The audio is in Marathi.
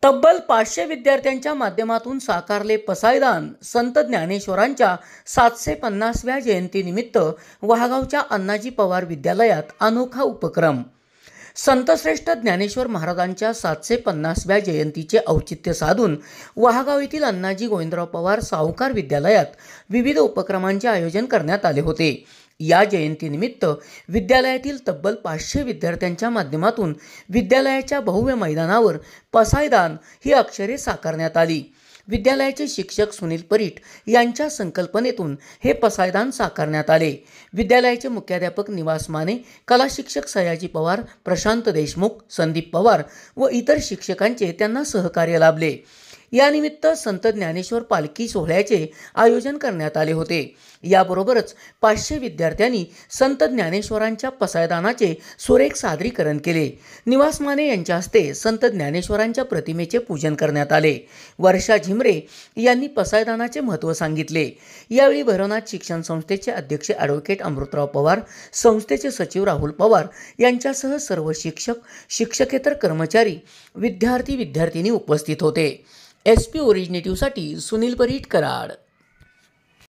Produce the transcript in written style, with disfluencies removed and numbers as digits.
तब्बल 500 विद्यार्थ्यांच्या माध्यमातून साकारले पसायदान संत ज्ञानेश्वरांच्या 750व्या जयंतीनिमित्त वाहगावच्या अण्णाजी पवार विद्यालयात अनोखा उपक्रम। संतश्रेष्ठ ज्ञानेश्वर महाराजांच्या 750व्या जयंतीचे औचित्य साधून वाहगाव येथील अण्णाजी गोविंदराव पवार सावकार विद्यालयात विविध उपक्रमांचे आयोजन करण्यात आले होते। या जयंतीनिमित्त विद्यालयातील तब्बल 500 विद्यार्थ्यांच्या माध्यमातून विद्यालयाच्या भव्य मैदानावर पसायदान ही अक्षरे साकारण्यात आली। विद्यालयाचे शिक्षक सुनील परीट यांच्या संकल्पनेतून हे पसायदान साकारण्यात आले। विद्यालयाचे मुख्याध्यापक निवास माने, कला शिक्षक सयाजी पवार, प्रशांत देशमुख, संदीप पवार व इतर शिक्षकांचे त्यांना सहकार्य लाभले। यानिमित्त संत ज्ञानेश्वर पालखी सोहळ्याचे आयोजन करण्यात आले होते। याबरोबरच 500 विद्यार्थ्यांनी संत ज्ञानेश्वरांच्या पसायदानाचे सुरेख सादरीकरण केले। निवास माने यांच्या हस्ते संत ज्ञानेश्वरांच्या प्रतिमेचे पूजन करण्यात आले। वर्षा झिमरे यांनी पसायदानाचे महत्त्व सांगितले। यावेळी भैरवनाथ शिक्षण संस्थेचे अध्यक्ष ॲडव्होकेट अमृतराव पवार, संस्थेचे सचिव राहुल पवार यांच्यासह सर्व शिक्षक, शिक्षकेतर कर्मचारी, विद्यार्थी विद्यार्थिनी उपस्थित होते। SP ओरिजिनेटिव्हसाठी सुनील परीट, कराड।